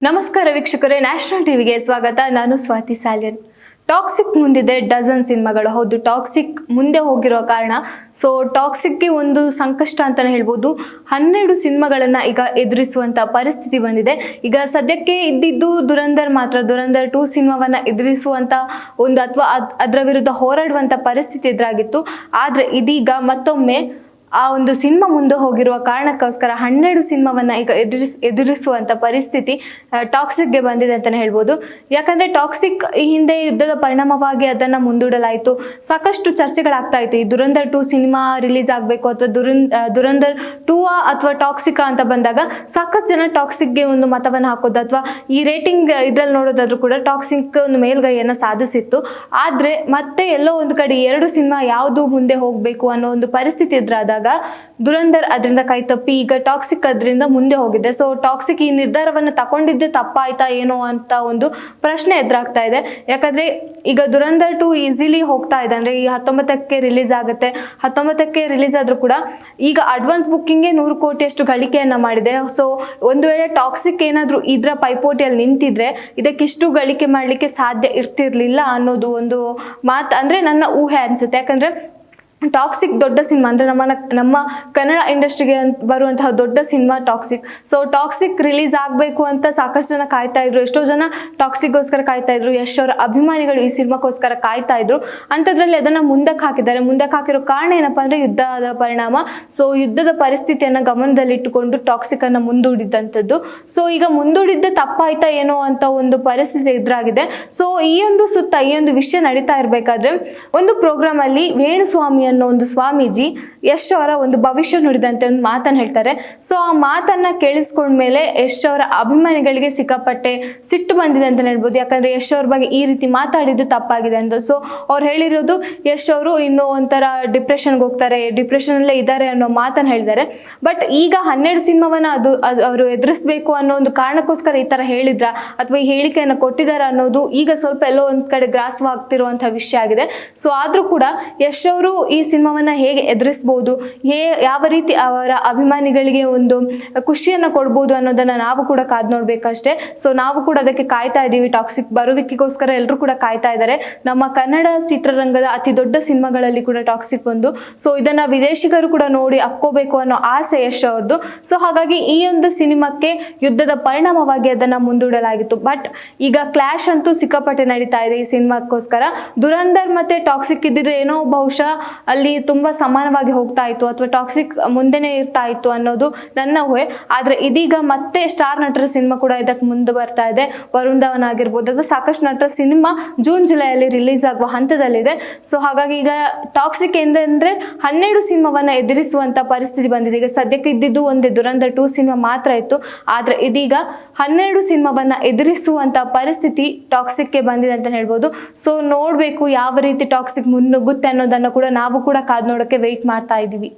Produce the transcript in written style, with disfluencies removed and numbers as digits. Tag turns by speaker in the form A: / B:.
A: ನಮಸ್ಕಾರ ವೀಕ್ಷಕರೇ, ನ್ಯಾಷನಲ್ ಟಿವಿಗೆ ಸ್ವಾಗತ. ನಾನು ಸ್ವಾತಿ ಸಾಲ್ಯನ್. ಟಾಕ್ಸಿಕ್ ಮುಂದಿದೆ ಡಜನ್ ಸಿನಿಮಾಗಳು. ಹೌದು, ಟಾಕ್ಸಿಕ್ ಮುಂದೆ ಹೋಗಿರೋ ಕಾರಣ ಟಾಕ್ಸಿಕ್ಗೆ ಒಂದು ಸಂಕಷ್ಟ ಅಂತಲೇ ಹೇಳ್ಬೋದು. 12 ಸಿನಿಮಾಗಳನ್ನು ಈಗ ಎದುರಿಸುವಂಥ ಪರಿಸ್ಥಿತಿ ಬಂದಿದೆ. ಈಗ ಸದ್ಯಕ್ಕೆ ಇದ್ದಿದ್ದು ದುರಂಧರ್ ಮಾತ್ರ. ದುರಂಧರ್ 2 ಸಿನಿಮಾವನ್ನು ಎದುರಿಸುವಂಥ ಒಂದು ಅಥವಾ ಅದರ ವಿರುದ್ಧ ಹೋರಾಡುವಂಥ ಪರಿಸ್ಥಿತಿ ಎದುರಾಗಿತ್ತು. ಆದರೆ ಇದೀಗ ಮತ್ತೊಮ್ಮೆ ಆ ಒಂದು ಸಿನಿಮಾ ಮುಂದೆ ಹೋಗಿರುವ ಕಾರಣಕ್ಕೋಸ್ಕರ 12 ಸಿನಿಮಾವನ್ನು ಈಗ ಎದುರಿಸುವಂಥ ಪರಿಸ್ಥಿತಿ ಟಾಕ್ಸಿಕ್ಗೆ ಬಂದಿದೆ ಅಂತಲೇ ಹೇಳ್ಬೋದು. ಯಾಕಂದರೆ ಟಾಕ್ಸಿಕ್ ಈ ಹಿಂದೆ ಯುದ್ಧದ ಪರಿಣಾಮವಾಗಿ ಅದನ್ನು ಮುಂದೂಡಲಾಯಿತು. ಸಾಕಷ್ಟು ಚರ್ಚೆಗಳಾಗ್ತಾ ಇತ್ತು. ಈ ದುರಂಧರ್ 2 ಸಿನಿಮಾ ರಿಲೀಸ್ ಆಗಬೇಕು ಅಥವಾ ದುರಂಧರ್ 2 ಅಥವಾ ಟಾಕ್ಸಿಕಾ ಅಂತ ಬಂದಾಗ ಸಾಕಷ್ಟು ಜನ ಟಾಕ್ಸಿಕ್ಗೆ ಒಂದು ಮತವನ್ನು ಹಾಕೋದು ಅಥವಾ ಈ ರೇಟಿಂಗ್ ಇದರಲ್ಲಿ ನೋಡೋದಾದ್ರೂ ಕೂಡ ಟಾಕ್ಸಿಕ್ ಒಂದು ಮೇಲ್ಗೈಯನ್ನು ಸಾಧಿಸಿತ್ತು. ಆದರೆ ಮತ್ತೆ ಎಲ್ಲೋ ಒಂದು ಕಡೆ 2 ಸಿನಿಮಾ ಯಾವುದು ಮುಂದೆ ಹೋಗಬೇಕು ಅನ್ನೋ ಒಂದು ಪರಿಸ್ಥಿತಿ ಎದುರಾದಾಗ ದುರಂಧರ್ ಅದರಿಂದ ಕೈ ತಪ್ಪಿ ಈಗ ಟಾಕ್ಸಿಕ್ ಅದರಿಂದ ಮುಂದೆ ಹೋಗಿದೆ. ಟಾಕ್ಸಿಕ್ ಈ ನಿರ್ಧಾರವನ್ನು ತಗೊಂಡಿದ್ದೆ ತಪ್ಪಾಯ್ತಾ ಏನೋ ಅಂತ ಒಂದು ಪ್ರಶ್ನೆ ಎದುರಾಗ್ತಾ ಇದೆ. ಯಾಕಂದ್ರೆ ಈಗ ದುರಂಧರ್ 2 ಈಸಿಲಿ ಹೋಗ್ತಾ ಇದೆ. ಅಂದ್ರೆ ಈ 19ಕ್ಕೆ ರಿಲೀಸ್ ಆಗುತ್ತೆ. 19ಕ್ಕೆ ರಿಲೀಸ್ ಆದ್ರೂ ಕೂಡ ಈಗ ಅಡ್ವಾನ್ಸ್ ಬುಕ್ಕಿಂಗ್ಗೆ 100 ಕೋಟಿಯಷ್ಟು ಗಳಿಕೆಯನ್ನ ಮಾಡಿದೆ. ಒಂದು ವೇಳೆ ಟಾಕ್ಸಿಕ್ ಏನಾದ್ರೂ ಇದರ ಪೈಪೋಟಿಯಲ್ಲಿ ನಿಂತಿದ್ರೆ ಇದಕ್ಕಿಷ್ಟು ಗಳಿಕೆ ಮಾಡ್ಲಿಕ್ಕೆ ಸಾಧ್ಯ ಇರ್ತಿರ್ಲಿಲ್ಲ ಅನ್ನೋದು ಒಂದು ಮಾತು ಅಂದ್ರೆ ನನ್ನ ಊಹೆ ಅನ್ಸುತ್ತೆ. ಯಾಕಂದ್ರೆ ಟಾಕ್ಸಿಕ್ ದೊಡ್ಡ ಸಿನಿಮಾ ಅಂದರೆ ನಮ್ಮ ಕನ್ನಡ ಇಂಡಸ್ಟ್ರಿಗೆ ಬರುವಂತಹ ದೊಡ್ಡ ಸಿನಿಮಾ ಟಾಕ್ಸಿಕ್. ಟಾಕ್ಸಿಕ್ ರಿಲೀಸ್ ಆಗಬೇಕು ಅಂತ ಸಾಕಷ್ಟು ಜನ ಕಾಯ್ತಾ ಇದ್ರು. ಎಷ್ಟೋ ಜನ ಟಾಕ್ಸಿಕ್ಗೋಸ್ಕರ ಕಾಯ್ತಾ ಇದ್ರು. ಯಶ್ ಅವರ ಅಭಿಮಾನಿಗಳು ಈ ಸಿನಿಮಾಕ್ಕೋಸ್ಕರ ಕಾಯ್ತಾ ಇದ್ರು. ಅಂಥದ್ರಲ್ಲಿ ಅದನ್ನು ಮುಂದಕ್ಕೆ ಹಾಕಿದ್ದಾರೆ. ಮುಂದಕ್ಕೆ ಹಾಕಿರೋ ಕಾರಣ ಏನಪ್ಪ ಅಂದರೆ ಯುದ್ಧದ ಪರಿಣಾಮ. ಯುದ್ಧದ ಪರಿಸ್ಥಿತಿಯನ್ನು ಗಮನದಲ್ಲಿಟ್ಟುಕೊಂಡು ಟಾಕ್ಸಿಕ್ ಅನ್ನು ಮುಂದೂಡಿದಂಥದ್ದು. ಈಗ ಮುಂದೂಡಿದ್ದೆ ತಪ್ಪಾಯ್ತಾ ಏನೋ ಅಂತ ಒಂದು ಪರಿಸ್ಥಿತಿ ಎದುರಾಗಿದೆ. ಈ ಒಂದು ವಿಷಯ ನಡೀತಾ ಇರಬೇಕಾದ್ರೆ ಒಂದು ಪ್ರೋಗ್ರಾಮ್ ಅಲ್ಲಿ ವೇಣುಸ್ವಾಮಿ ಅನ್ನೋ ಒಂದು ಸ್ವಾಮೀಜಿ ಯಶ್ ಅವರ ಒಂದು ಭವಿಷ್ಯ ನುಡಿದಂತೆ ಒಂದು ಮಾತನ್ನು ಹೇಳ್ತಾರೆ. ಆ ಮಾತನ್ನ ಕೇಳಿಸ್ಕೊಂಡ್ಮೇಲೆ ಯಶ್ ಅವರ ಅಭಿಮಾನಿಗಳಿಗೆ ಸಿಕ್ಕಾಪಟ್ಟೆ ಸಿಟ್ಟು ಬಂದಿದೆ ಅಂತ ಹೇಳ್ಬೋದು. ಯಾಕಂದ್ರೆ ಯಶ್ ಅವ್ರ ಬಗ್ಗೆ ಈ ರೀತಿ ಮಾತಾಡಿದ್ದು ತಪ್ಪಾಗಿದೆ ಅಂತ. ಅವ್ರು ಹೇಳಿರೋದು ಯಶ್ ಅವರು ಇನ್ನೂ ಒಂಥರ ಡಿಪ್ರೆಷನ್ಗೆ ಹೋಗ್ತಾರೆ, ಡಿಪ್ರೆಷನ್ ಅಲ್ಲೇ ಇದ್ದಾರೆ ಅನ್ನೋ ಮಾತನ್ನು ಹೇಳಿದ್ದಾರೆ. ಬಟ್ ಈಗ 12 ಸಿನಿಮಾವನ್ನ ಅವರು ಎದುರಿಸಬೇಕು ಅನ್ನೋ ಒಂದು ಕಾರಣಕ್ಕೋಸ್ಕರ ಈ ತರ ಹೇಳಿದ್ರ ಅಥವಾ ಈ ಹೇಳಿಕೆಯನ್ನು ಕೊಟ್ಟಿದ್ದಾರೆ ಅನ್ನೋದು ಈಗ ಸ್ವಲ್ಪ ಎಲ್ಲೋ ಒಂದ್ ಕಡೆ ಗ್ರಾಸವಾಗ್ತಿರುವಂತಹ ವಿಷಯ ಆಗಿದೆ. ಆದ್ರೂ ಕೂಡ ಯಶ್ ಅವರು ಈ ಸಿನಿಮಾವನ್ನ ಹೇಗೆ ಎದುರಿಸಬಹುದು, ಯಾವ ರೀತಿ ಅವರ ಅಭಿಮಾನಿಗಳಿಗೆ ಒಂದು ಖುಷಿಯನ್ನ ಕೊಡ್ಬೋದು ಅನ್ನೋದನ್ನ ನಾವು ಕೂಡ ಕಾದ್ ನೋಡ್ಬೇಕಷ್ಟೇ. ನಾವು ಕೂಡ ಅದಕ್ಕೆ ಕಾಯ್ತಾ ಇದ್ದೀವಿ. ಟಾಕ್ಸಿಕ್ ಬರುವಿಕೆಗೋಸ್ಕರ ಎಲ್ಲರೂ ಕೂಡ ಕಾಯ್ತಾ ಇದ್ದಾರೆ. ನಮ್ಮ ಕನ್ನಡ ಚಿತ್ರರಂಗದ ಅತಿ ದೊಡ್ಡ ಸಿನಿಮಾಗಳಲ್ಲಿ ಕೂಡ ಟಾಕ್ಸಿಕ್ ಒಂದು. ಇದನ್ನ ವಿದೇಶಿಗರು ಕೂಡ ನೋಡಿ ಅಕ್ಕೋಬೇಕು ಅನ್ನೋ ಆಸೆ ಯಶ್ ಅವ್ರದ್ದು. ಹಾಗಾಗಿ ಈ ಒಂದು ಸಿನಿಮಾಕ್ಕೆ ಯುದ್ಧದ ಪರಿಣಾಮವಾಗಿ ಅದನ್ನ ಮುಂದೂಡಲಾಗಿತ್ತು. ಬಟ್ ಈಗ ಕ್ಲಾಶ್ ಅಂತೂ ಸಿಕ್ಕಾಪಟ್ಟೆ ನಡೀತಾ ಇದೆ ಈ ಸಿನಿಮಾಕ್ಕೋಸ್ಕರ. ದುರಂಧರ್ ಮತ್ತೆ ಟಾಕ್ಸಿಕ್ ಇದ್ದಿದ್ರೆ ಏನೋ ಬಹುಶಃ ಅಲ್ಲಿ ತುಂಬಾ ಸಮಾನವಾಗಿ ಹೋಗ್ತಾ ಇತ್ತು ಅಥವಾ ಟಾಕ್ಸಿಕ್ ಮುಂದೆನೆ ಇರ್ತಾ ಇತ್ತು ಅನ್ನೋದು ನನ್ನ ಊಹೆ. ಆದ್ರೆ ಇದೀಗ ಮತ್ತೆ ಸ್ಟಾರ್ ನಟರ ಸಿನಿಮಾ ಕೂಡ ಇದಕ್ಕೆ ಮುಂದೆ ಬರ್ತಾ ಇದೆ. ವರುಣ್ ಧವನ್ ಆಗಿರ್ಬೋದು ಅಥವಾ ಸಾಕಷ್ಟು ನಟರ ಸಿನಿಮಾ ಜೂನ್ ಜುಲೈಯಲ್ಲಿ ರಿಲೀಸ್ ಆಗುವ ಹಂತದಲ್ಲಿದೆ. ಹಾಗಾಗಿ ಈಗ ಟಾಕ್ಸಿಕ್ ಅಂದ್ರೆ 12 ಸಿನಿಮಾವನ್ನ ಎದುರಿಸುವಂತ ಪರಿಸ್ಥಿತಿ ಬಂದಿದೆ. ಈಗ ಸದ್ಯಕ್ಕೆ ಇದ್ದಿದ್ದು ಒಂದೇ ದುರಂಧರ್ 2 ಸಿನಿಮಾ ಮಾತ್ರ ಇತ್ತು. ಆದ್ರೆ ಇದೀಗ 12 ಸಿನಿಮಾವನ್ನ ಎದುರಿಸುವಂತ ಪರಿಸ್ಥಿತಿ ಟಾಕ್ಸಿಕ್ಗೆ ಬಂದಿದೆ ಅಂತ ಹೇಳ್ಬೋದು. ನೋಡ್ಬೇಕು ಯಾವ ರೀತಿ ಟಾಕ್ಸಿಕ್ ಮುನ್ನುಗ್ಗುತ್ತೆ ಅನ್ನೋದನ್ನ ಕೂಡ ನಾವು ಕೂಡ ಕಾದ್ ನೋಡಕ್ಕೆ ವೆಯ್ಟ್ ಮಾಡ್ತಾ ಇದ್ದೀವಿ.